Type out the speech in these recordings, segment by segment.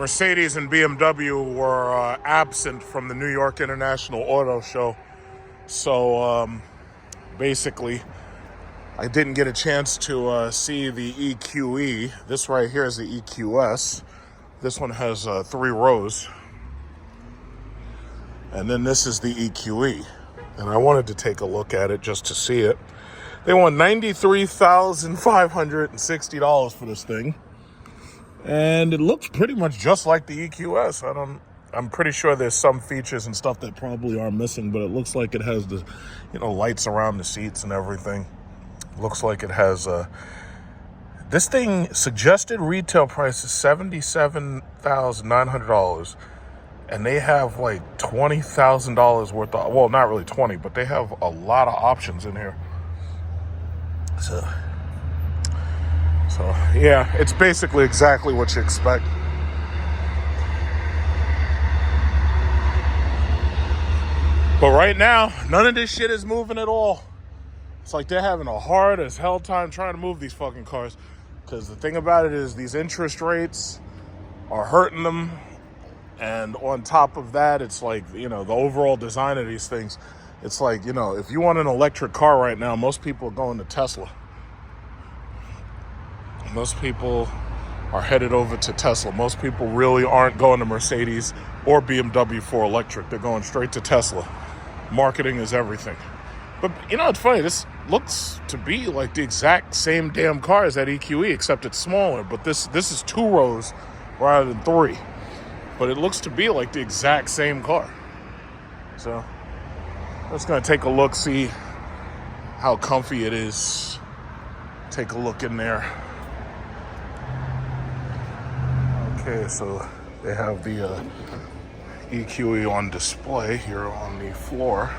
Mercedes and BMW were absent from the New York International Auto Show. So basically, I didn't get a chance to see the EQE. This right here is the EQS. This one has 3 rows. And then this is the EQE. And I wanted to take a look at it just to see it. They want $93,560 for this thing. And it looks pretty much just like the EQS. I'm pretty sure there's some features and stuff that probably are missing, but it looks like it has the, lights around the seats and everything. Looks like it has this thing suggested retail price is $77,900, and they have like $20,000 worth of, well, not really 20, but they have a lot of options in here. So yeah, it's basically exactly what you expect. But right now, none of this shit is moving at all. It's like they're having a hard as hell time trying to move these fucking cars. Because the thing about it is these interest rates are hurting them. And on top of that, it's like, the overall design of these things. It's like, if you want an electric car right now, most people are going to Tesla. Most people are headed over to Tesla. Most people really aren't going to Mercedes or BMW for electric. They're going straight to Tesla. Marketing is everything. But, it's funny. This looks to be like the exact same damn car as that EQE, except it's smaller. But this is 2 rows rather than 3. But it looks to be like the exact same car. So, I'm just going to take a look, see how comfy it is. Take a look in there. Okay, so they have the EQE on display here on the floor.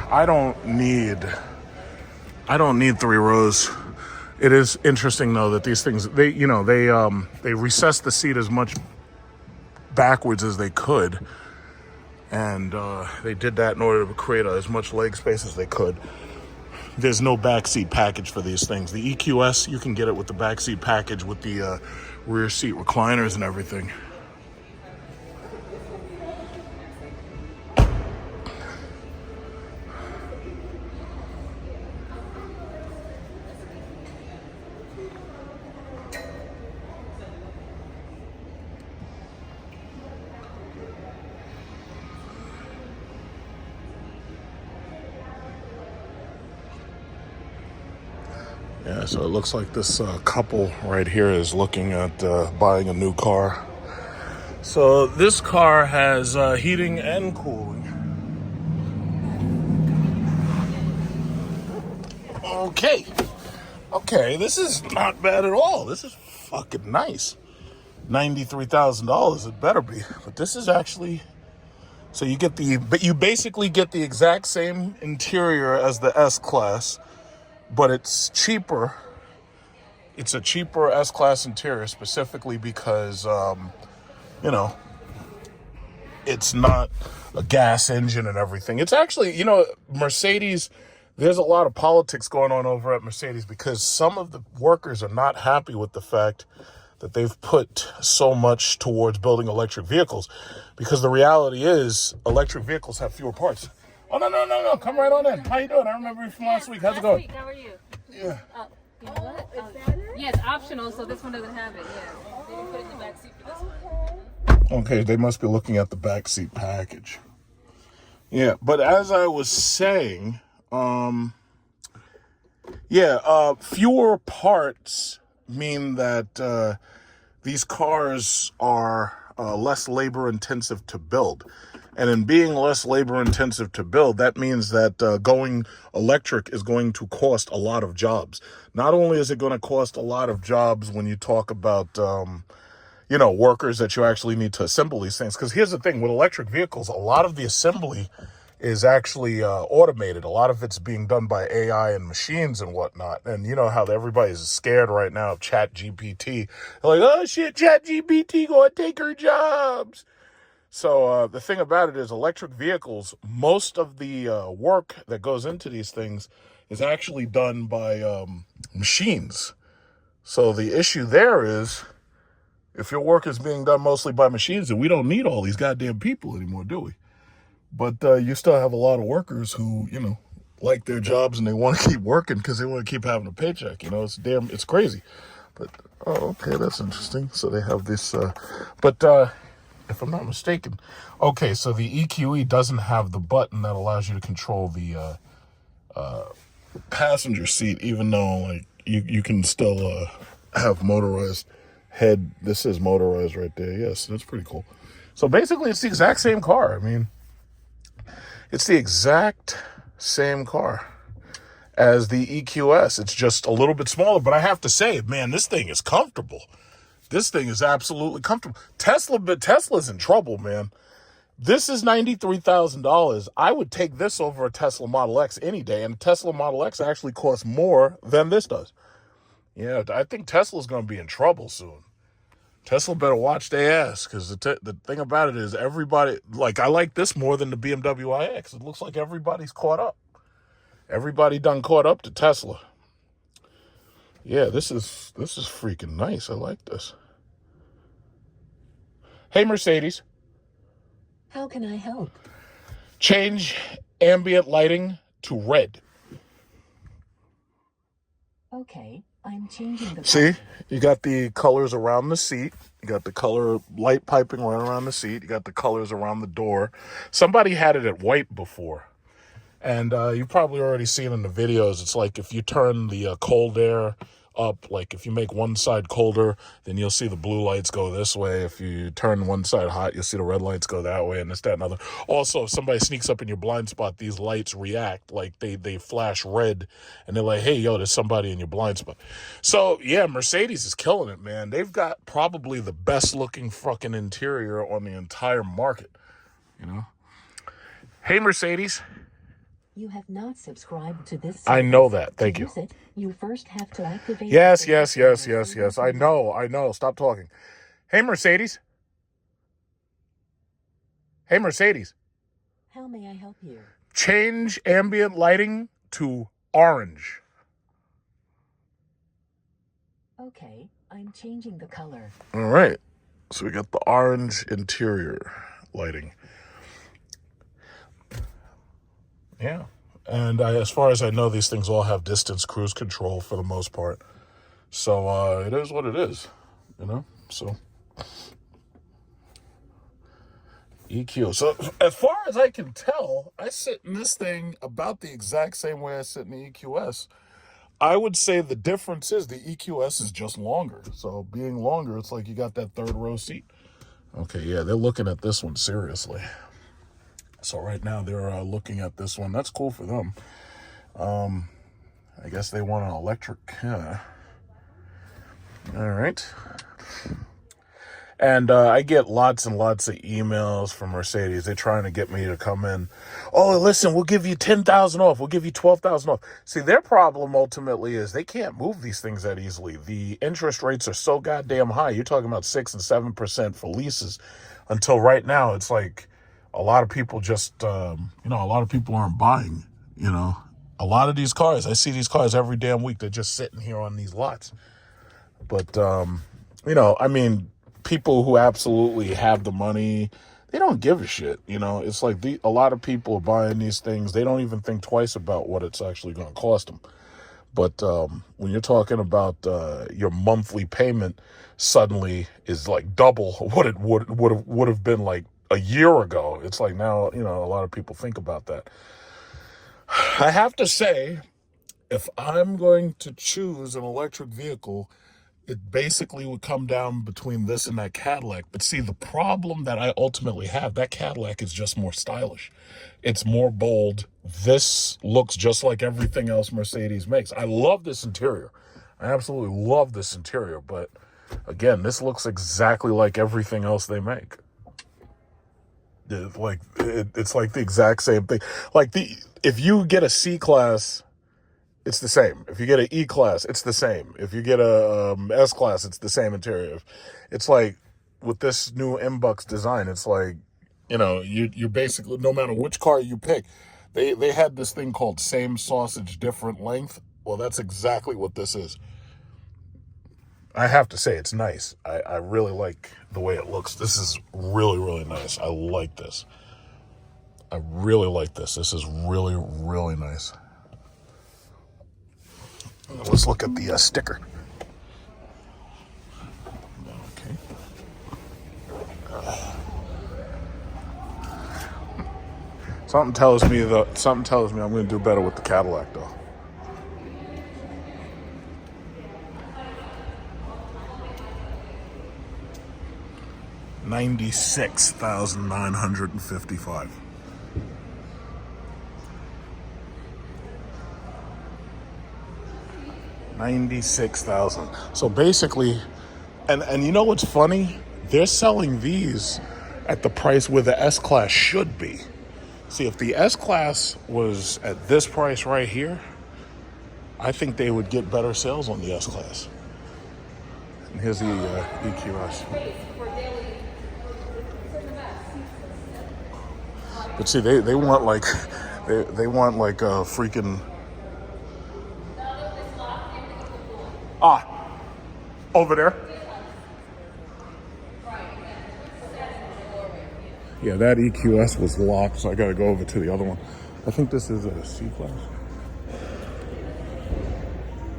I don't need 3 rows. It is interesting though that these things they recessed the seat as much backwards as they could, and they did that in order to create as much leg space as they could. There's no backseat package for these things. The EQS, you can get it with the backseat package with the rear seat recliners and everything. Yeah, so it looks like this couple right here is looking at buying a new car. So this car has heating and cooling. Okay, this is not bad at all. This is fucking nice. $93,000, it better be. But this is actually, so you basically get the exact same interior as the S-Class, but it's cheaper. It's a cheaper S-Class interior specifically because, it's not a gas engine and everything. It's actually, Mercedes, there's a lot of politics going on over at Mercedes because some of the workers are not happy with the fact that they've put so much towards building electric vehicles, because the reality is electric vehicles have fewer parts. Oh, no. Come right on in. How you doing? I remember you from last week. How's it going? How are you? Yeah. You know what? Yeah, it's optional, so this one doesn't have it. Yeah. They didn't put it in the back seat for this one. Okay, they must be looking at the backseat package. Yeah, but as I was saying, fewer parts mean that these cars are less labor intensive to build. And in being less labor intensive to build, that means that going electric is going to cost a lot of jobs. Not only is it going to cost a lot of jobs when you talk about, workers that you actually need to assemble these things. Because here's the thing, with electric vehicles, a lot of the assembly is actually automated. A lot of it's being done by AI and machines and whatnot. And you know how everybody's scared right now of ChatGPT. They're like, oh shit, ChatGPT gonna take our jobs. So the thing about it is electric vehicles, most of the work that goes into these things is actually done by machines. So the issue there is If your work is being done mostly by machines, then we don't need all these goddamn people anymore, do we? But you still have a lot of workers who, like their jobs and they want to keep working because they want to keep having a paycheck. It's crazy. But, oh, okay, that's interesting. So they have this, if I'm not mistaken, okay, so the EQE doesn't have the button that allows you to control the passenger seat, even though, like, you can still have motorized head. This is motorized right there. Yes, that's pretty cool. So basically, it's the exact same car. I mean, it's the exact same car as the EQS. It's just a little bit smaller, but I have to say, man, this thing is comfortable. This thing is absolutely comfortable. Tesla's in trouble, man. This is $93,000. I would take this over a Tesla Model X any day, and Tesla Model X actually costs more than this does. Yeah, I think Tesla's going to be in trouble soon. Tesla better watch their ass, because the thing about it is everybody, like, I like this more than the BMW iX. It looks like everybody's caught up. Everybody done caught up to Tesla. Yeah, this is freaking nice. I like this. Hey, Mercedes. How can I help? Change ambient lighting to red. Okay, I'm changing the See, you got the colors around the seat. You got the color light piping right around the seat. You got the colors around the door. Somebody had it at white before. And you've probably already seen in the videos, it's like if you turn the cold air up, like if you make one side colder, then you'll see the blue lights go this way. If you turn one side hot, you'll see the red lights go that way, and this, that, and other. Also, if somebody sneaks up in your blind spot, these lights react, like they flash red, and they're like, hey, yo, there's somebody in your blind spot. So, yeah, Mercedes is killing it, man. They've got probably the best looking fucking interior on the entire market, Hey, Mercedes. You have not subscribed to this service. I know that. Thank you. To use it, you first have to activate. Yes. I know. Stop talking. Hey, Mercedes. Hey, Mercedes. How may I help you? Change ambient lighting to orange. Okay, I'm changing the color. All right. So we got the orange interior lighting. Yeah. And as far as I know, these things all have distance cruise control for the most part. So it is what it is, So EQ. So as far as I can tell, I sit in this thing about the exact same way I sit in the EQS. I would say the difference is the EQS is just longer. So being longer, it's like you got that third row seat. Okay, yeah, they're looking at this one seriously. So right now they're looking at this one. That's cool for them. I guess they want an electric. Yeah. All right. And I get lots and lots of emails from Mercedes. They're trying to get me to come in. Oh, listen, we'll give you 10,000 off. We'll give you 12,000 off. See, their problem ultimately is they can't move these things that easily. The interest rates are so goddamn high. You're talking about 6 and 7% for leases. Until right now, it's like a lot of people just, a lot of people aren't buying, A lot of these cars, I see these cars every damn week. They're just sitting here on these lots. But, people who absolutely have the money, they don't give a shit. It's like a lot of people are buying these things. They don't even think twice about what it's actually going to cost them. But when you're talking about your monthly payment suddenly is like double what it would have been like a year ago. It's like now, a lot of people think about that. I have to say, if I'm going to choose an electric vehicle, it basically would come down between this and that Cadillac. But see, the problem that I ultimately have, that Cadillac is just more stylish. It's more bold. This looks just like everything else Mercedes makes. I love this interior. I absolutely love this interior. But again, this looks exactly like everything else they make. It's like the exact same thing. If you get a C-Class, it's the same. If you get an E-Class, it's the same. If you get a S-Class, it's the same interior. It's like with this new M-Bucks design, it's like, you're basically, no matter which car you pick, they had this thing called same sausage, different length. Well, that's exactly what this is. I have to say it's nice. I really like the way it looks. This is really, really nice. I like this. I really like this. This is really, really nice. Let's look at the sticker. Okay. Something tells me I'm going to do better with the Cadillac though. $96,955. $96,000. So basically, and you know what's funny? They're selling these at the price where the S-Class should be. See, if the S-Class was at this price right here, I think they would get better sales on the S-Class. And here's the EQS. But see, they want like they want like a freaking over there. Yeah, that EQS was locked, so I got to go over to the other one. I think this is a C-Class.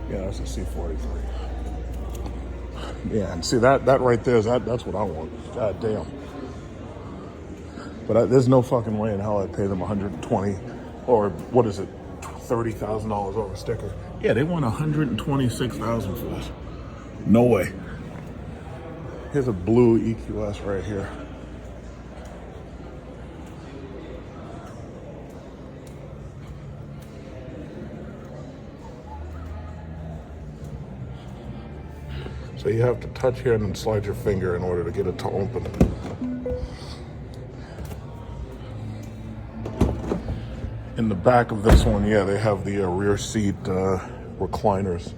Yeah, that's a C43. Yeah, and see that right there is that's what I want. God damn. But there's no fucking way in hell I'd pay them $120 or what is it, $30,000 over sticker. Yeah, they want $126,000 for this. No way. Here's a blue EQS right here. So you have to touch here and then slide your finger in order to get it to open. In the back of this one, yeah, they have the rear seat recliners.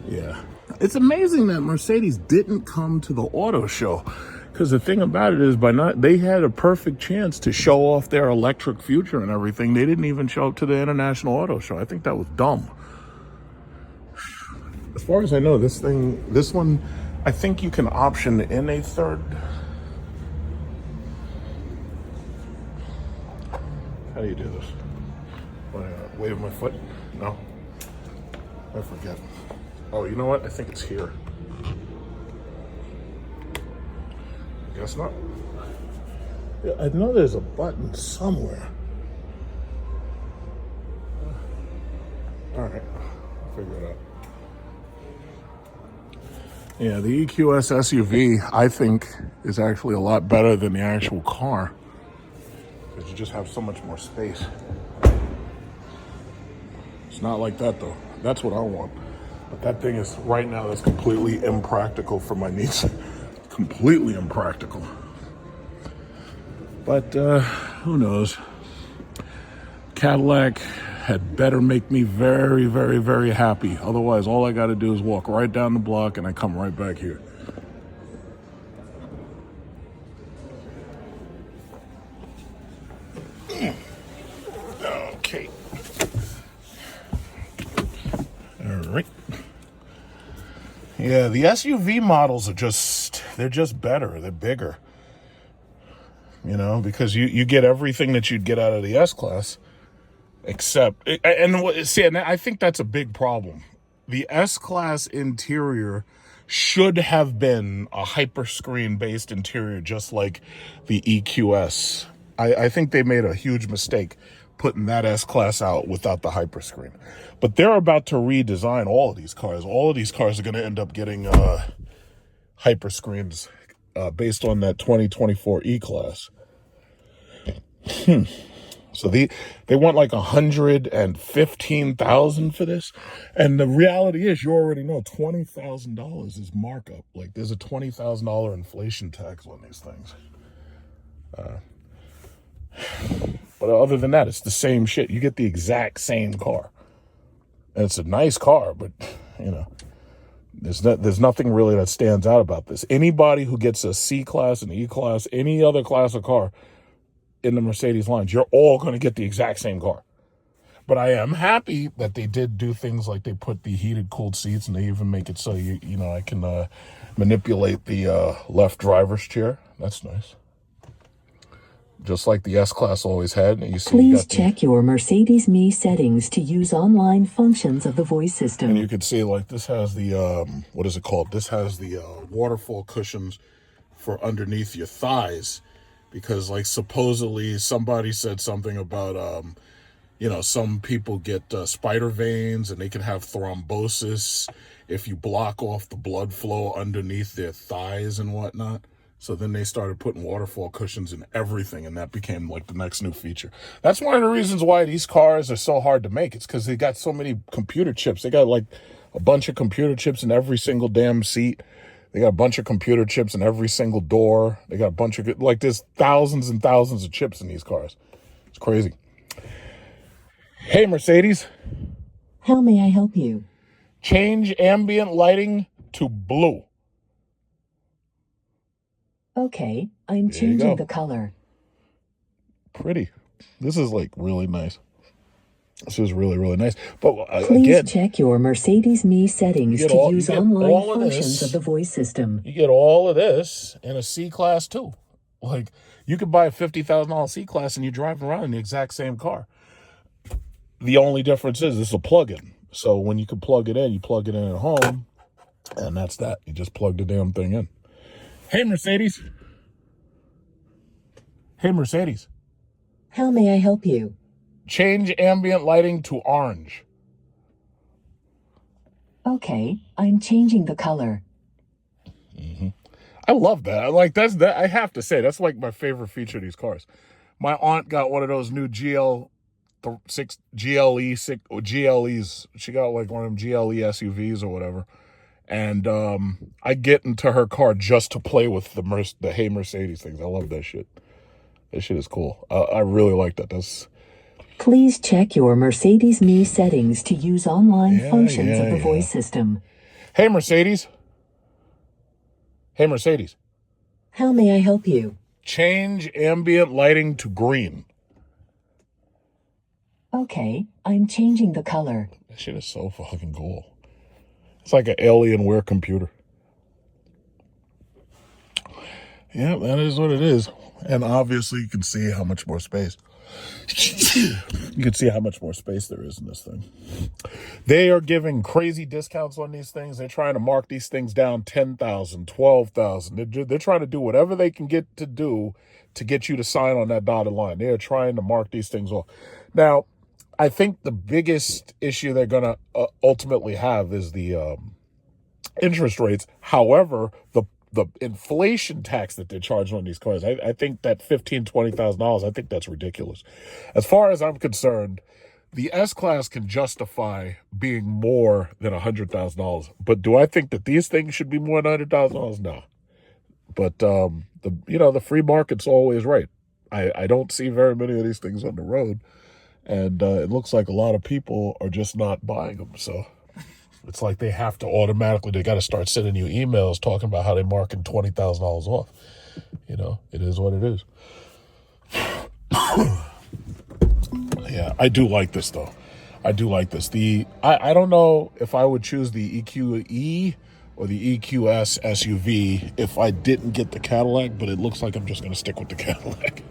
Yeah. It's amazing that Mercedes didn't come to the auto show. Because the thing about it is, they had a perfect chance to show off their electric future and everything. They didn't even show up to the International Auto Show. I think that was dumb. As far as I know, this one, I think you can option in a third. How do you do this? Wave my foot? No? I forget. Oh, you know what? I think it's here. Guess not. Yeah, I know there's a button somewhere. All right, I'll figure it out. Yeah, the EQS SUV, I think, is actually a lot better than the actual car. Because you just have so much more space. It's not like that, though. That's what I want. But that thing is, right now, that's completely impractical for my needs. Completely impractical. But, who knows? Cadillac had better make me very, very, very happy. Otherwise, all I got to do is walk right down the block and I come right back here. Okay. All right. Yeah, the SUV models they're just better. They're bigger. You know, because you get everything that you'd get out of the S-Class. Except, and I think that's a big problem. The S-Class interior should have been a hyperscreen based interior, just like the EQS. I think they made a huge mistake putting that S-Class out without the hyperscreen. But they're about to redesign all of these cars. All of these cars are going to end up getting hyperscreens based on that 2024 E-Class. So they want like $115,000 for this, and the reality is, you already know $20,000 is markup. Like there's a $20,000 inflation tax on these things. But other than that, it's the same shit. You get the exact same car, and it's a nice car, but you know, there's nothing really that stands out about this. Anybody who gets a C-Class, an E-Class, any other class of car in the Mercedes lines, you're all going to get the exact same car. But I am happy that they did do things like they put the heated, cooled seats, and they even make it so I can manipulate the left driver's chair. That's nice. Just like the S-Class always had. And you see, Please check your Mercedes-Me settings to use online functions of the voice system. And you can see, like, this has the, what is it called? This has the waterfall cushions for underneath your thighs. Because, like, supposedly somebody said something about, some people get spider veins and they can have thrombosis if you block off the blood flow underneath their thighs and whatnot. So then they started putting waterfall cushions in everything, and that became like the next new feature. That's one of the reasons why these cars are so hard to make. It's because they got so many computer chips. They got like a bunch of computer chips in every single damn seat. They got a bunch of computer chips in every single door. They got a bunch of, like, there's thousands and thousands of chips in these cars. It's crazy. Hey, Mercedes. How may I help you? Change ambient lighting to blue. Okay, I'm There you go. changing the color. Pretty. This is like really nice. This is really, really nice. But Please again, check your Mercedes-Me settings you to get all- use you get online all of functions this. of the voice system. you get all of this in a C-Class too. Like, you could buy a $50,000 C-Class and you drive around in the exact same car. The only difference is this is a plug-in. So when you can plug it in, you plug it in at home, and that's that. You just plug the damn thing in. Hey, Mercedes. Hey, Mercedes. How may I help you? Change ambient lighting to orange. Okay, I'm changing the color. I love that. I like that. I have to say, that's like my favorite feature of these cars. My aunt got one of those new GLE GLEs. She got like one of them GLE SUVs or whatever. And I get into her car just to play with the Hey Mercedes things. I love that shit. That shit is cool. I really like that. Please check your Mercedes-Me settings to use online functions of the voice system. Hey, Mercedes. Hey, Mercedes. How may I help you? Change ambient lighting to green. Okay, I'm changing the color. That shit is so fucking cool. It's like an Alienware computer. Yeah, that is what it is. And obviously you can see how much more space. You can see how much more space there is in this thing. They are giving crazy discounts on these things. They're trying to mark these things down 10,000, 12,000. They're trying to do whatever they can get to do to get you to sign on that dotted line. They are trying to mark these things off. Now, I think the biggest issue they're going to ultimately have is the interest rates. However, the inflation tax that they're charging on these cars, I think that $15,000, $20,000, I think that's ridiculous. As far as I'm concerned, the S-Class can justify being more than $100,000. But do I think that these things should be more than $100,000? No. But the free market's always right. I don't see very many of these things on the road, and it looks like a lot of people are just not buying them. So it's like they have to automatically, they got to start sending you emails talking about how they're marking $20,000 off. It is what it is. Yeah, I do like this though. I do like this. I don't know if I would choose the EQE or the EQS SUV if I didn't get the Cadillac, but it looks like I'm just going to stick with the Cadillac.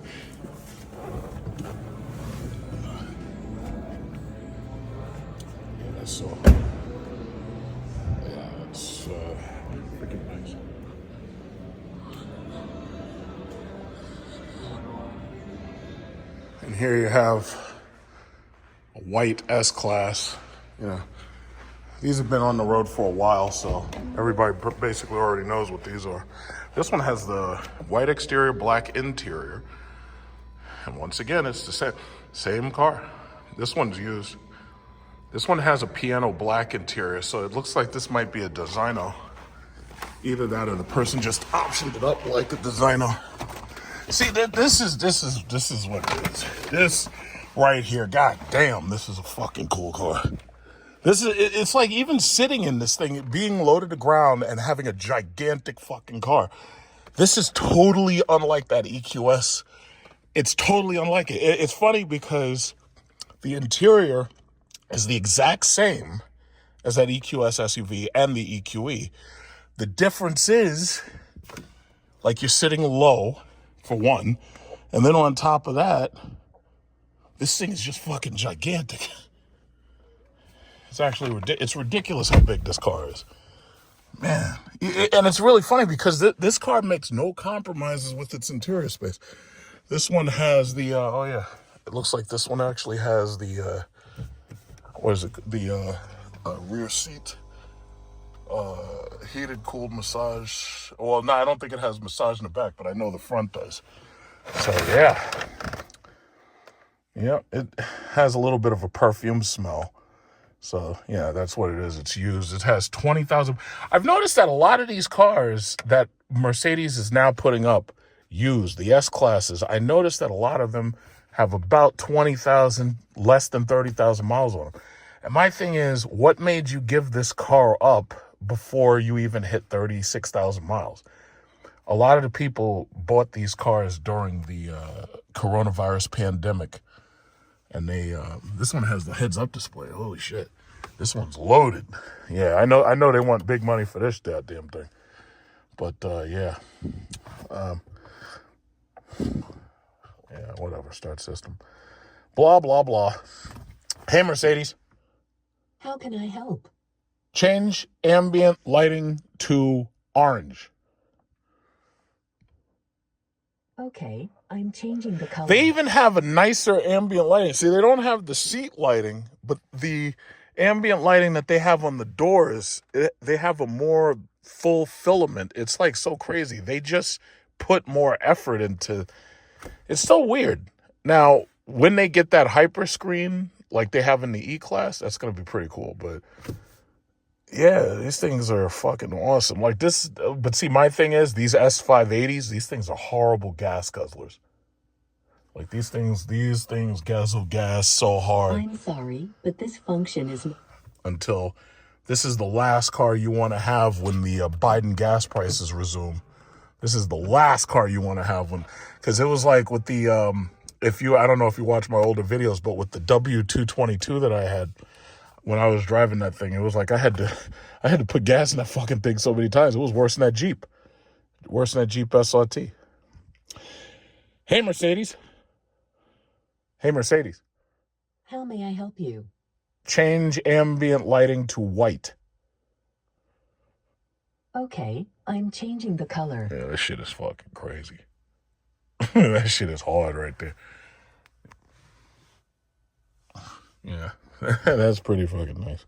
Yeah, that's so... It's freaking nice. And here you have a white S-Class. These have been on the road for a while, so everybody basically already knows what these are. This one has the white exterior, black interior. And once again, it's the same car. This one's used. This one has a piano black interior, so it looks like this might be a designer. Either that or the person just optioned it up like a designer. See, this is what it is. This right here, god damn, this is a fucking cool car. It's like even sitting in this thing, being low to the ground and having a gigantic fucking car. This is totally unlike that EQS. It's totally unlike it. It's funny because The interior is the exact same as that EQS SUV and the EQE. The difference is, like, you're sitting low, for one, and then on top of that, this thing is just fucking gigantic. It's actually it's ridiculous how big this car is. Man, and it's really funny because this car makes no compromises with its interior space. This one has the, oh yeah, it looks like this one actually has the, what is it, the rear seat, heated, cooled massage. Well, no, I don't think it has massage in the back, but I know the front does. So yeah. Yeah, it has a little bit of a perfume smell. So, yeah, that's what it is. It's used. It has 20,000. I've noticed that a lot of these cars that Mercedes is now putting up used, the S-Classes, I noticed that a lot of them have about 20,000, less than 30,000 miles on them. And my thing is, what made you give this car up before you even hit 36,000 miles? A lot of the people bought these cars during the coronavirus pandemic. And this one has the heads-up display. Holy shit. This one's loaded. Yeah, I know they want big money for this goddamn thing. But, yeah. Yeah, whatever. Start system. Blah, blah, blah. Hey, Mercedes. How can I help? Change ambient lighting to orange. Okay, I'm changing the color. They even have a nicer ambient lighting. See, they don't have the seat lighting, but the ambient lighting that they have on the doors, they have a more full filament. It's like so crazy. They just put more effort into. It's so weird. Now, when they get that hyper screen like they have in the E-Class, that's going to be pretty cool. But yeah, these things are fucking awesome. Like this, but see, my thing is these S580s, these things are horrible gas guzzlers. Like these things guzzle gas so hard. I'm sorry, but this function is... Until this is the last car you want to have when the Biden gas prices resume. This is the last car you want to have when, because it was like with the, I don't know if you watch my older videos, but with the W222 that I had, when I was driving that thing, it was like I had to put gas in that fucking thing so many times. It was worse than that Jeep. Worse than that Jeep SRT. Hey, Mercedes. Hey, Mercedes. How may I help you? Change ambient lighting to white. Okay, I'm changing the color. Yeah, this shit is fucking crazy. That shit is hard right there. Yeah, that's pretty fucking nice.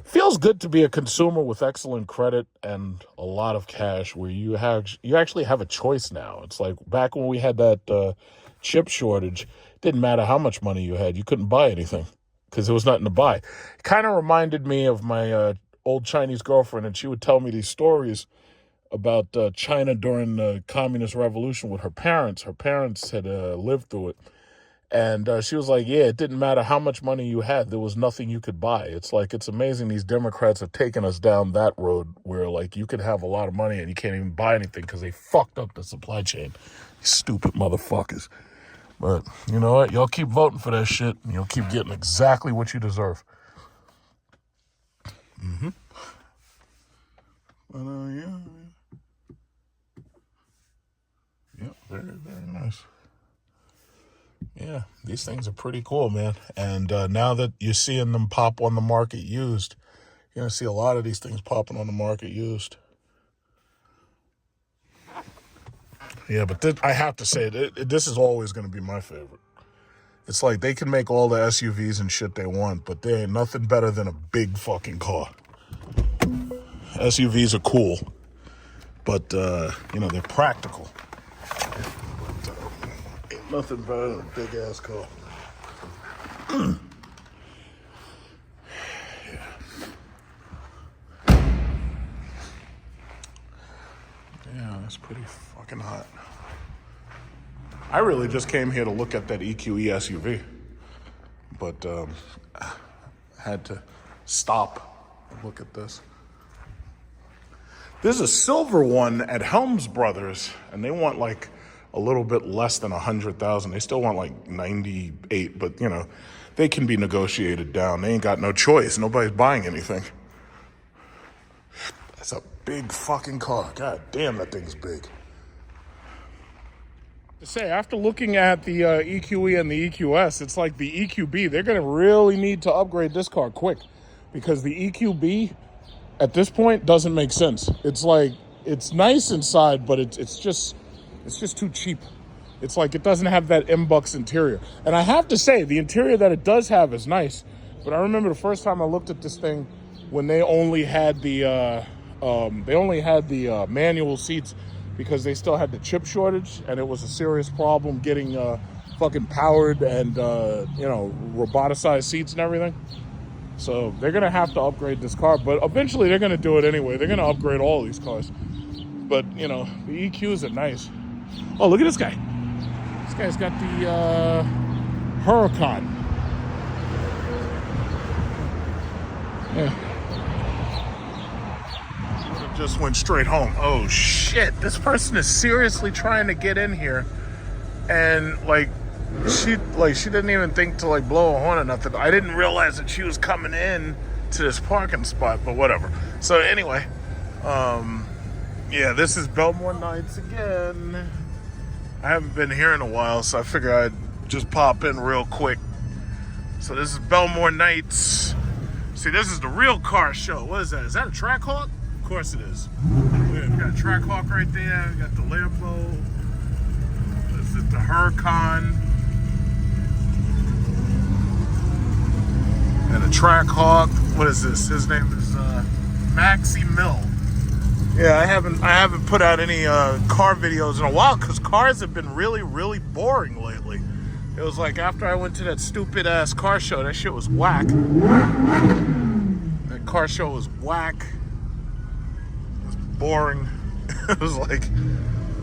Feels good to be a consumer with excellent credit and a lot of cash where you actually have a choice now. It's like back when we had that chip shortage, it didn't matter how much money you had. You couldn't buy anything because there was nothing to buy. It kind of reminded me of my old Chinese girlfriend, and she would tell me these stories about China during the Communist Revolution with her parents. Her parents had lived through it. And she was like, yeah, it didn't matter how much money you had. There was nothing you could buy. It's like, it's amazing these Democrats have taken us down that road where, like, you could have a lot of money and you can't even buy anything because they fucked up the supply chain. You stupid motherfuckers. But you know what? Y'all keep voting for that shit and you'll keep getting exactly what you deserve. Mm-hmm. But, yeah. Yeah, very, very nice. Yeah, these things are pretty cool, man. And now that you're seeing them pop on the market used, you're going to see a lot of these things popping on the market used. Yeah, but I have to say, this is always going to be my favorite. It's like they can make all the SUVs and shit they want, but there ain't nothing better than a big fucking car. SUVs are cool, but, they're practical. Nothing better than a big ass car. Yeah, that's pretty fucking hot. I really just came here to look at that EQE SUV, but had to stop and look at this. There's a silver one at Helms Brothers, and they want like a little bit less than 100,000. They still want like 98, but they can be negotiated down. They ain't got no choice. Nobody's buying anything. That's a big fucking car. God damn, that thing's big. To say, after looking at the EQE and the EQS, it's like the EQB, they're going to really need to upgrade this car quick, because the EQB at this point doesn't make sense. It's like, it's nice inside, but it's just too cheap. It's like it doesn't have that M-Bucks interior. And I have to say, the interior that it does have is nice, but I remember the first time I looked at this thing when they only had the manual seats, because they still had the chip shortage, and it was a serious problem getting fucking powered and roboticized seats and everything. So they're gonna have to upgrade this car, but eventually they're gonna do it anyway. They're gonna upgrade all of these cars. But the EQs are nice. Oh, look at this guy. This guy's got the Huracan. Yeah. Just went straight home. Oh shit, this person is seriously trying to get in here, and she didn't even think to blow a horn or nothing. I didn't realize that she was coming in to this parking spot, but whatever. So anyway, yeah, this is Bellmore Nights again. I haven't been here in a while, so I figured I'd just pop in real quick. So this is Bellmore Nights. See, this is the real car show. What is that? Is that a Trackhawk? Of course it is. We got a Trackhawk right there. We got the Lambo. This is the Huracan. And a Trackhawk. What is this? His name is Maxie Mill. Yeah, I haven't put out any car videos in a while, because cars have been really, really boring lately. It was like after I went to that stupid ass car show, that shit was whack. That car show was whack. Boring. It was like,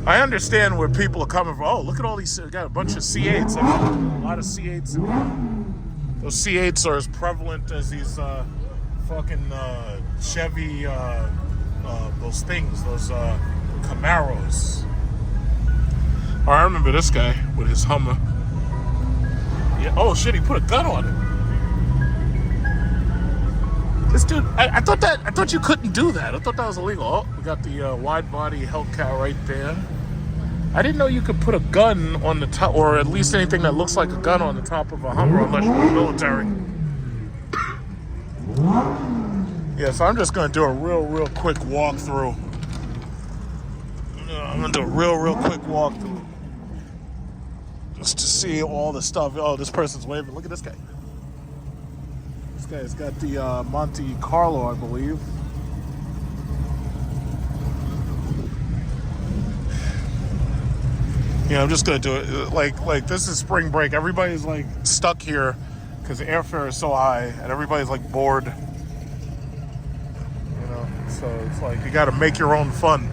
I understand where people are coming from. Oh, look at all these. Got a bunch of C8s. A lot of C8s. Those C8s are as prevalent as these fucking Chevy, those things, those Camaros. Oh, I remember this guy with his Hummer. Yeah. Oh shit, he put a gun on it. This dude, I thought you couldn't do that. I thought that was illegal. Oh, we got the wide body Hellcat right there. I didn't know you could put a gun on the top, or at least anything that looks like a gun on the top of a Hummer, unless you're military. Yeah, so I'm just gonna do a real quick walkthrough. I'm gonna do a real quick walkthrough, just to see all the stuff. Oh, this person's waving. Look at this guy. This guy's got the Monte Carlo, I believe. Yeah, I'm just gonna do it. Like this is spring break. Everybody's stuck here because the airfare is so high, and everybody's bored. So it's like you got to make your own fun.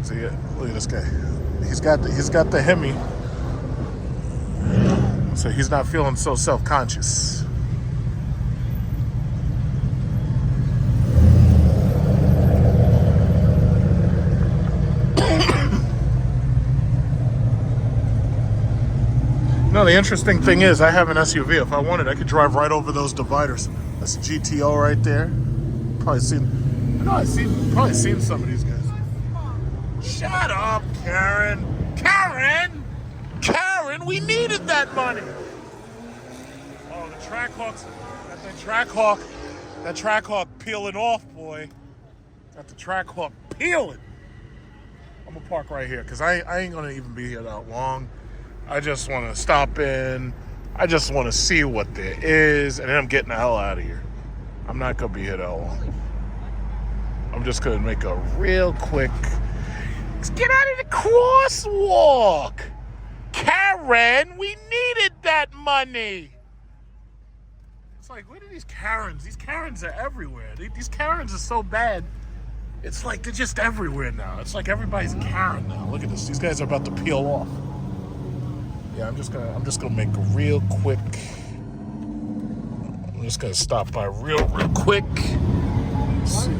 See it? Look at this guy. He's got the Hemi, so he's not feeling so self-conscious. No, the interesting thing is I have an SUV. If I wanted, I could drive right over those dividers. That's a GTO right there. Probably seen some of these guys. Shut up, Karen. Karen, we needed that money. Oh, the Trackhawks. That Trackhawk peeling off, boy. Got the Trackhawk peeling. I'm gonna park right here because I ain't gonna even be here that long. I just want to stop in. I just want to see what there is, and then I'm getting the hell out of here. I'm not going to be here that long. I'm just going to make a real quick... Let's get out of the crosswalk! Karen, we needed that money! It's like, where are these Karens? These Karens are everywhere. These Karens are so bad. It's like they're just everywhere now. It's like everybody's Karen now. Look at this. These guys are about to peel off. Yeah, I'm just gonna make a real quick. I'm just gonna stop by real quick. See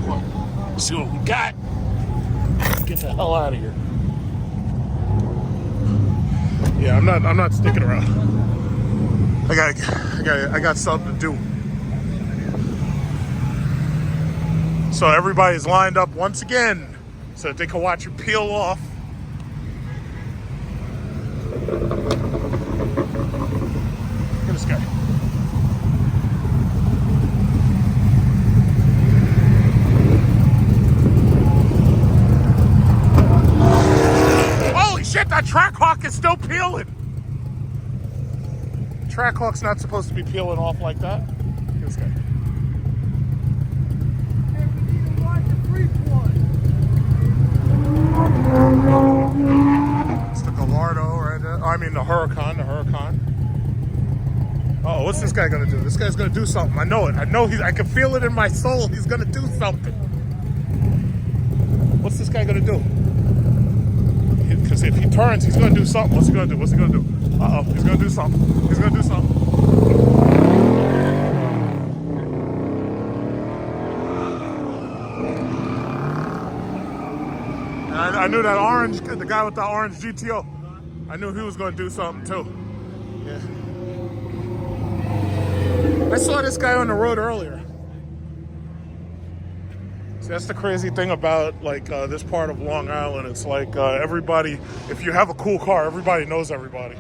what we got. Get the hell out of here. Yeah, I'm not sticking around. I got something to do. So everybody's lined up once again so that they can watch you peel off. Look at this guy. Holy shit, that Trackhawk is still peeling. Trackhawk's not supposed to be peeling off like that. Look at this guy. It's the Gallardo right there. I mean the Huracan, Oh, what's this guy gonna do? This guy's gonna do something. I know it. I can feel it in my soul. He's gonna do something. What's this guy gonna do? Because if he turns, he's gonna do something. What's he gonna do? Uh-oh, he's gonna do something. I knew that the guy with the orange GTO, I knew he was going to do something too. Yeah. I saw this guy on the road earlier. See, that's the crazy thing about like this part of Long Island. It's like everybody, if you have a cool car, everybody knows everybody.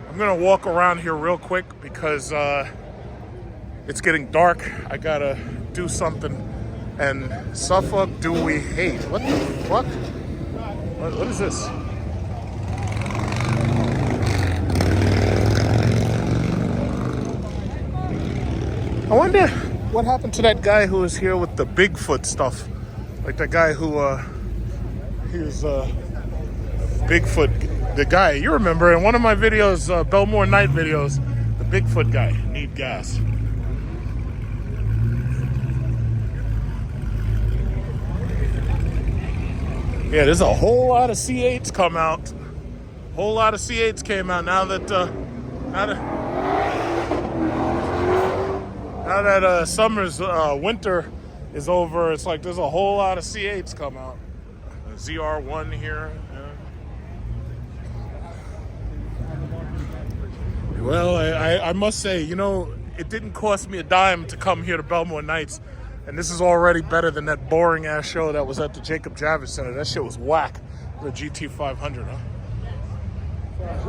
I'm going to walk around here real quick because it's getting dark. I got to do something. And Suffolk do we hate? What the fuck? What is this? I wonder what happened to that guy who was here with the Bigfoot stuff. Like that guy who, he was Bigfoot, the guy, you remember in one of my videos, Bellmore night videos, the Bigfoot guy, need gas. Yeah, there's a whole lot of C8s come out. Whole lot of C8s came out now that winter is over. It's like there's a whole lot of C8s come out. A ZR1 here. Yeah. Well, I must say, you know, it didn't cost me a dime to come here to Bellmore Nights. And this is already better than that boring ass show that was at the Jacob Javits Center. That shit was whack. The GT500, huh?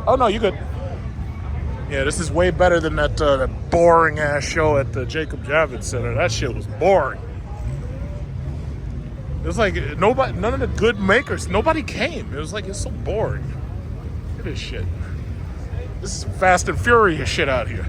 Oh no, you good. Yeah, this is way better than that boring ass show at the Jacob Javits Center. That shit was boring. It was like none of the good makers, nobody came. It was like, it's so boring. Look at this shit. This is Fast and Furious shit out here.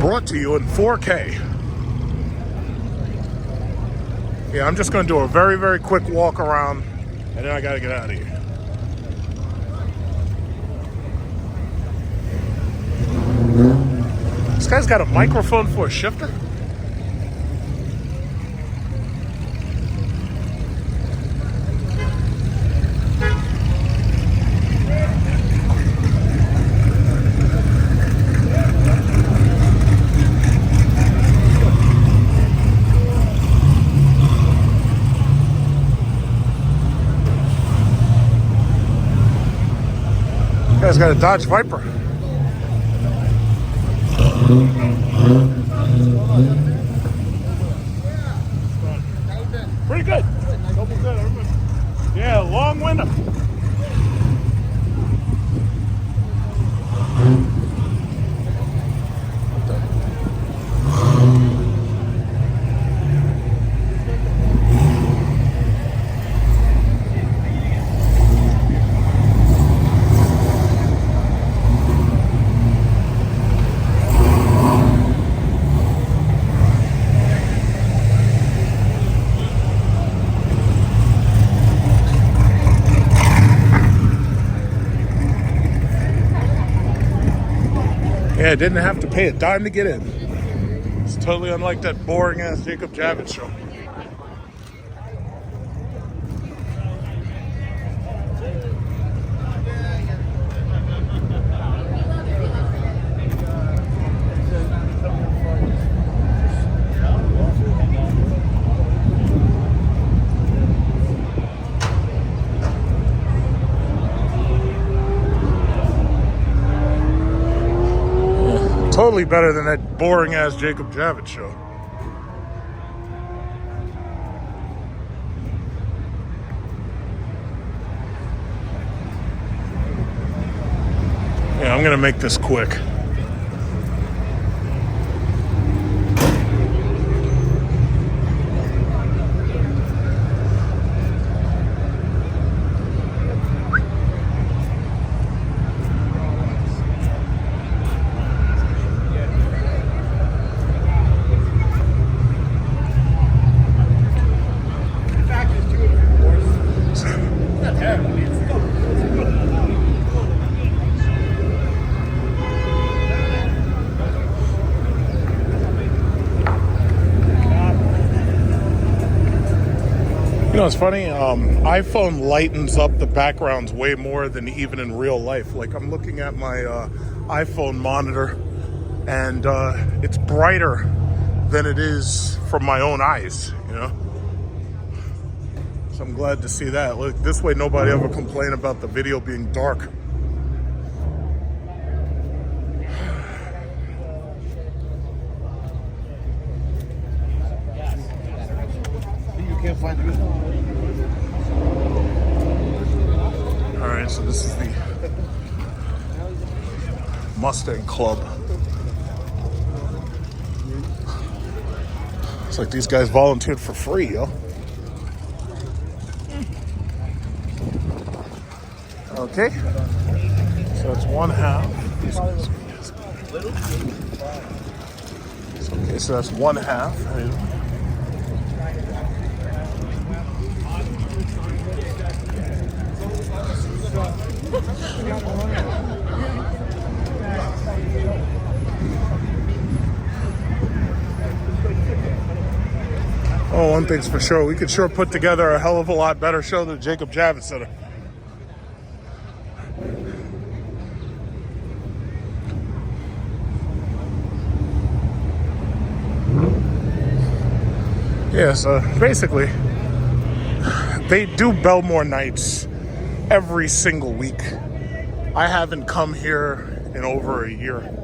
Brought to you in 4K. Yeah, I'm just going to do a very, very quick walk around, and then I got to get out of here. This guy's got a microphone for a shifter? This guy's got a Dodge Viper. Pretty good. Yeah, long window. Yeah, didn't have to pay a dime to get in. It's totally unlike that boring ass Jacob Javits show. totally better than that boring ass Jacob Javits show. Yeah, I'm gonna make this quick. You know, it's funny, iPhone lightens up the backgrounds way more than even in real life. Like, I'm looking at my iPhone monitor, and it's brighter than it is from my own eyes, you know? So I'm glad to see that. Look, this way nobody ever complain about the video being dark. Can't find it. All right, so this is the Mustang Club. It's like these guys volunteered for free, yo. Okay, so it's one half. Okay, so that's one half. Oh, one thing's for sure, we could sure put together a hell of a lot better show than Jacob Javits did. Yeah, so basically, they do Bellmore nights every single week. I haven't come here in over a year.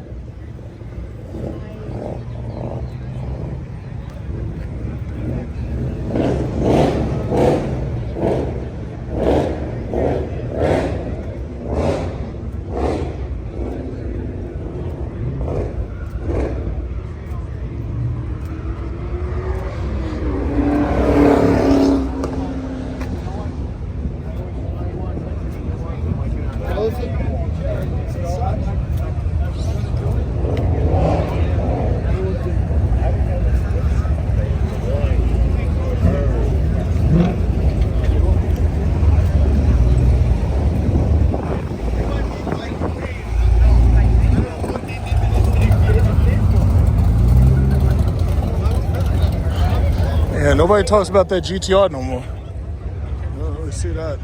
Yeah, nobody talks about that GTR no more. You don't really see that.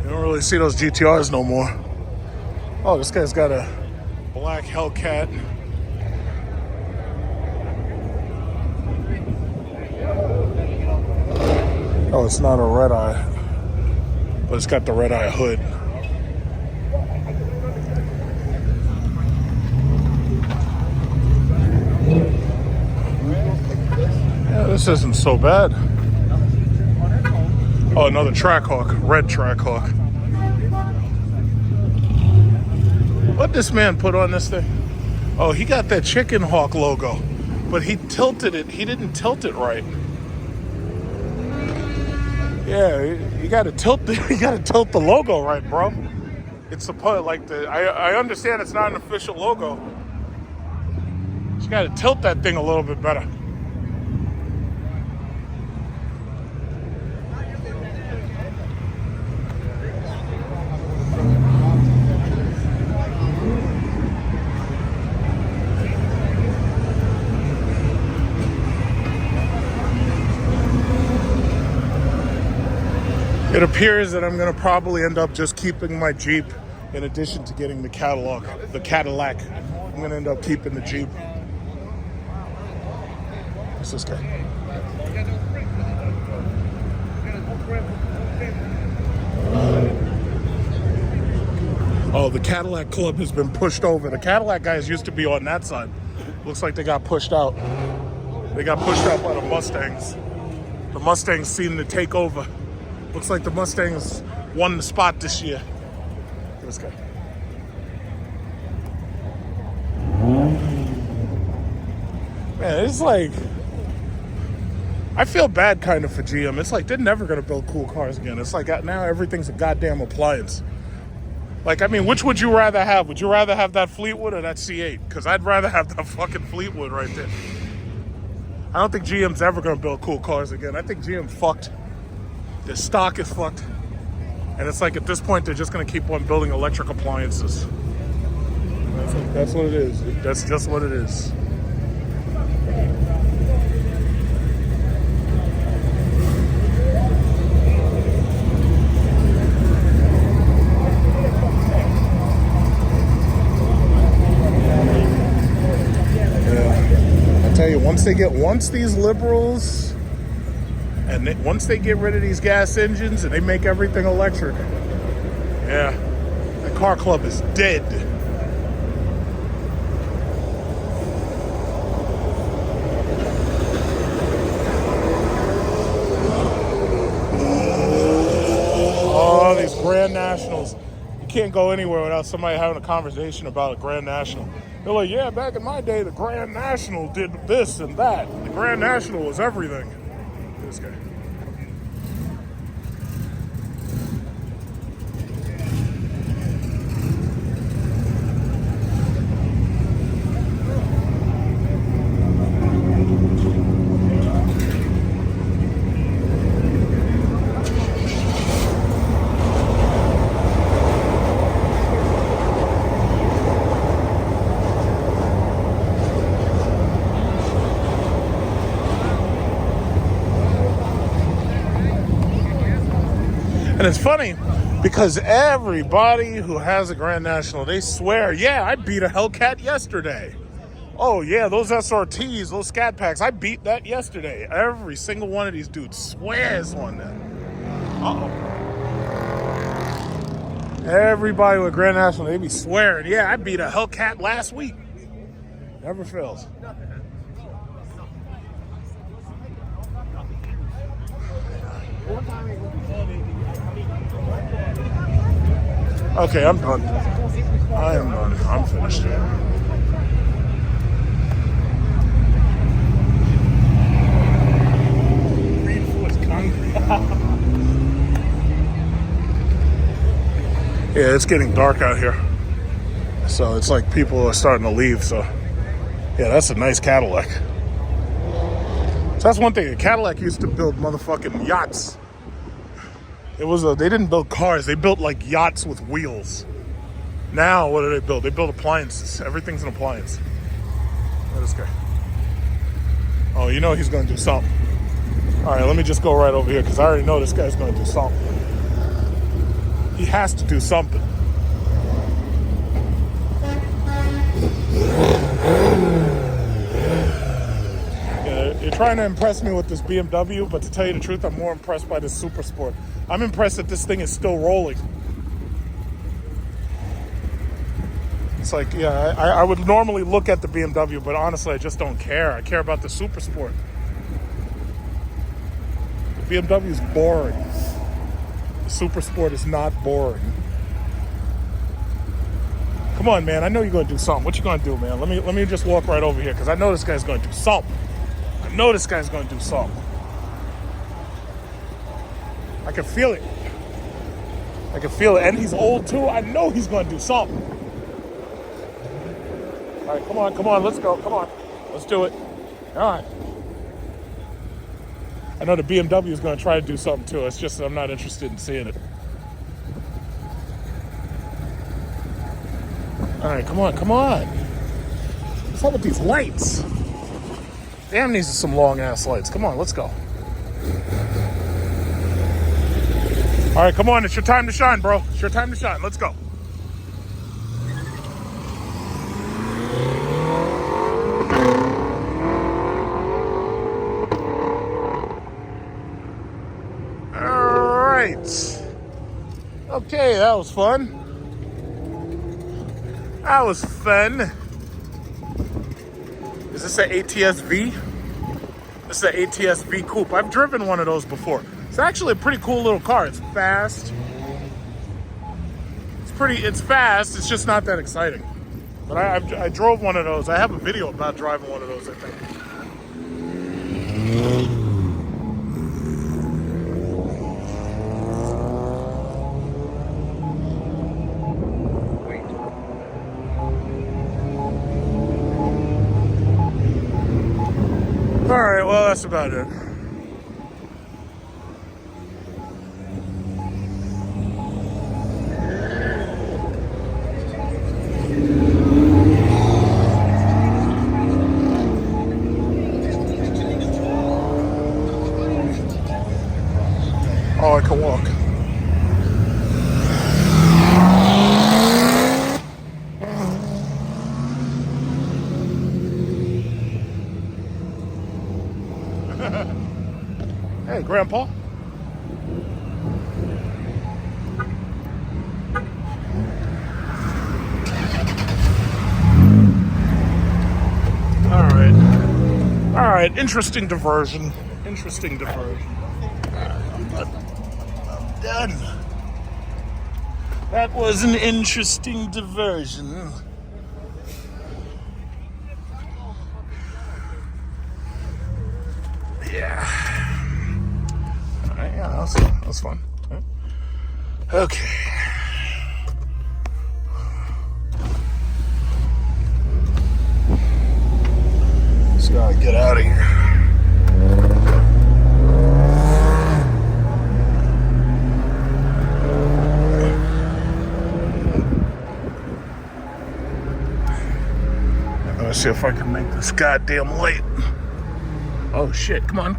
You don't really see those GTRs no more. Oh, this guy's got a black Hellcat. Oh, it's not a red eye, but it's got the red eye hood. Yeah, this isn't so bad. Oh, another Trackhawk, red Trackhawk. What this man put on this thing? Oh, he got that Chicken Hawk logo, but he tilted it. He didn't tilt it right. Yeah, you gotta tilt the you gotta tilt the logo right, bro. It's supposed like the I understand it's not an official logo. You gotta tilt that thing a little bit better. It appears that I'm going to probably end up just keeping my Jeep in addition to getting the Cadillac. I'm going to end up keeping the Jeep. What's this guy? Oh, the Cadillac Club has been pushed over. The Cadillac guys used to be on that side. Looks like they got pushed out. They got pushed out by the Mustangs. The Mustangs seem to take over. Looks like the Mustangs won the spot this year. This guy. Man, it's like, I feel bad kind of for GM. It's like they're never going to build cool cars again. It's like now everything's a goddamn appliance. Like, I mean, which would you rather have? Would you rather have that Fleetwood or that C8? Because I'd rather have that fucking Fleetwood right there. I don't think GM's ever going to build cool cars again. I think GM fucked. Their stock is fucked. And it's like, at this point, they're just going to keep on building electric appliances. That's what it is. That's just what it is. Once these liberals and once they get rid of these gas engines and they make everything electric, yeah, the car club is dead. Oh, these Grand Nationals. You can't go anywhere without somebody having a conversation about a Grand National. They're like, yeah, back in my day, the Grand National did this and that. The Grand National was everything. This guy. And it's funny because everybody who has a Grand National, they swear, yeah, I beat a Hellcat yesterday. Oh, yeah, those SRTs, those Scat Packs, I beat that yesterday. Every single one of these dudes swears on that. Uh-oh. Everybody with Grand National, they be swearing, yeah, I beat a Hellcat last week. Never fails. Okay, I'm done. I am done. I'm finished. Reinforced concrete. Yeah, it's getting dark out here. So it's like people are starting to leave. So, yeah, that's a nice Cadillac. So that's one thing. A Cadillac used to build motherfucking yachts. They didn't build cars. They built like yachts with wheels. Now, what do they build? They build appliances. Everything's an appliance. Look at this guy. Oh, you know he's going to do something. All right, let me just go right over here because I already know this guy's going to do something. He has to do something. Yeah, you're trying to impress me with this BMW, but to tell you the truth, I'm more impressed by this Super Sport. I'm impressed that this thing is still rolling. It's like, yeah, I would normally look at the BMW, but honestly, I just don't care. I care about the Super Sport. The BMW is boring. The Super Sport is not boring. Come on, man. I know you're going to do something. What you going to do, man? Let me just walk right over here because I know this guy's going to do something. I know this guy's going to do something. I can feel it. I can feel it. And he's old too. I know he's going to do something. All right, come on. Let's go. Come on. Let's do it. All right. I know the BMW is going to try to do something too. It's just that I'm not interested in seeing it. All right, come on. What's up with these lights? Damn, these are some long-ass lights. Come on, let's go. All right, come on. It's your time to shine, bro. It's your time to shine. Let's go. All right. Okay, that was fun. That was fun. Is this an ATS-V? This is an ATS-V coupe. I've driven one of those before. It's actually a pretty cool little car. It's fast. It's fast. It's just not that exciting. But I drove one of those. I have a video about driving one of those, I think. All right, well, that's about it. Oh, I can walk. Hey, Grandpa. All right. Interesting diversion. I'm done. That was an interesting diversion. Yeah. All right, yeah, that was fun. Okay. Just gotta get out of here. Let's see if I can make this goddamn light. Oh shit, come on.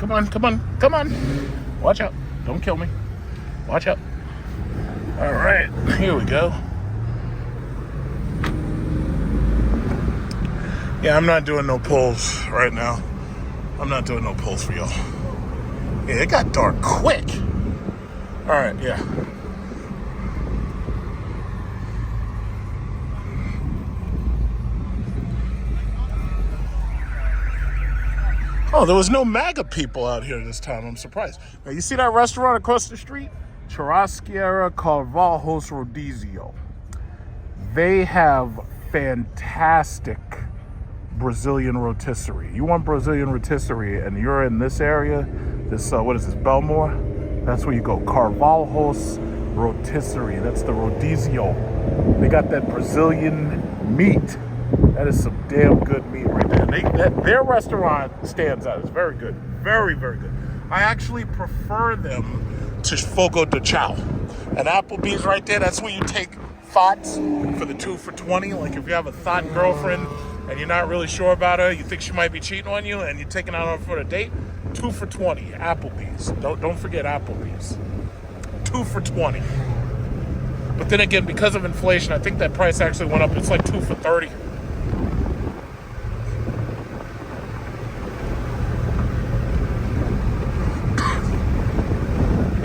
Watch out, don't kill me. Watch out. All right, here we go. Yeah, I'm not doing no pulls right now. I'm not doing no pulls for y'all. Yeah, it got dark quick. All right, yeah. Oh, there was no MAGA people out here this time. I'm surprised. Now, you see that restaurant across the street? Churrasqueria Carvalho's Rodizio. They have fantastic Brazilian rotisserie. You want Brazilian rotisserie and you're in this area, this, what is this, Bellmore? That's where you go. Carvalho's Rotisserie. That's the Rodizio. They got that Brazilian meat. That is some damn good meat right there. Their restaurant stands out. It's very good. Very, very good. I actually prefer them to Fogo de Chao. And Applebee's right there, that's where you take thoughts for the 2 for $20. Like if you have a thought girlfriend and you're not really sure about her, you think she might be cheating on you and you're taking her out for a date, 2 for $20, Applebee's. Don't forget Applebee's. 2 for $20. But then again, because of inflation, I think that price actually went up. It's like 2 for $30.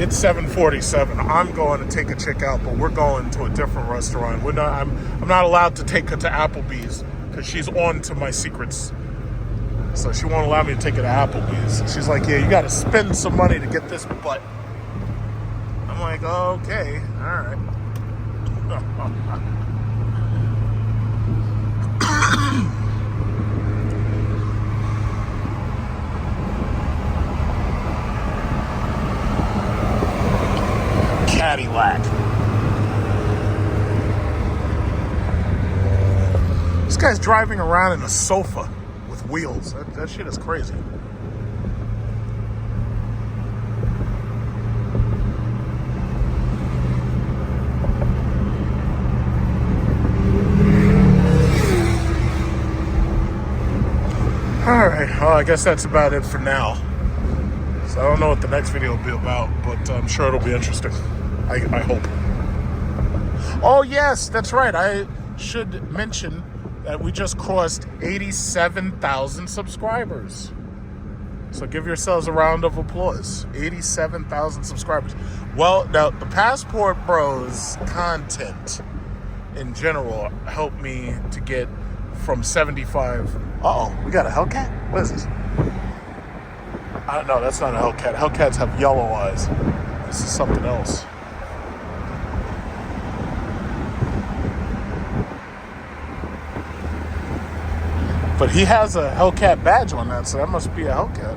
It's 7:47. I'm going to take a chick out, but we're going to a different restaurant. I'm not allowed to take her to Applebee's because she's on to my secrets. So she won't allow me to take her to Applebee's. She's like, yeah, you got to spend some money to get this butt. I'm like, okay, all right. Cadillac. This guy's driving around in a sofa with wheels. That shit is crazy. Alright, well, I guess that's about it for now. So I don't know what the next video will be about, but I'm sure it'll be interesting. I hope. Oh, yes, that's right. I should mention that we just crossed 87,000 subscribers. So give yourselves a round of applause. 87,000 subscribers. Well, now, the Passport Bros content in general help me to get from 75. Uh-oh, we got a Hellcat? What is this? I don't know, that's not a Hellcat. Hellcats have yellow eyes. This is something else. But he has a Hellcat badge on that, so that must be a Hellcat.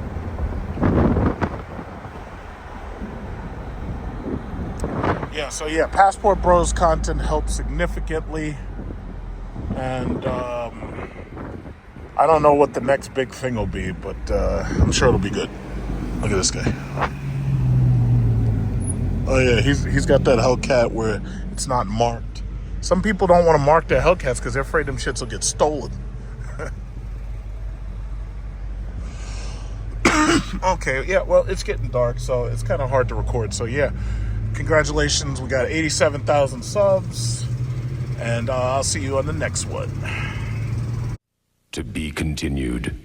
Yeah, so yeah, Passport Bros content helps significantly. And I don't know what the next big thing will be, but I'm sure it'll be good. Look at this guy. Oh yeah, he's got that Hellcat where it's not marked. Some people don't want to mark their Hellcats because they're afraid them shits will get stolen. Okay, yeah, well, it's getting dark, so it's kind of hard to record. So yeah, congratulations, we got 87,000 subs, and I'll see you on the next one. To be continued.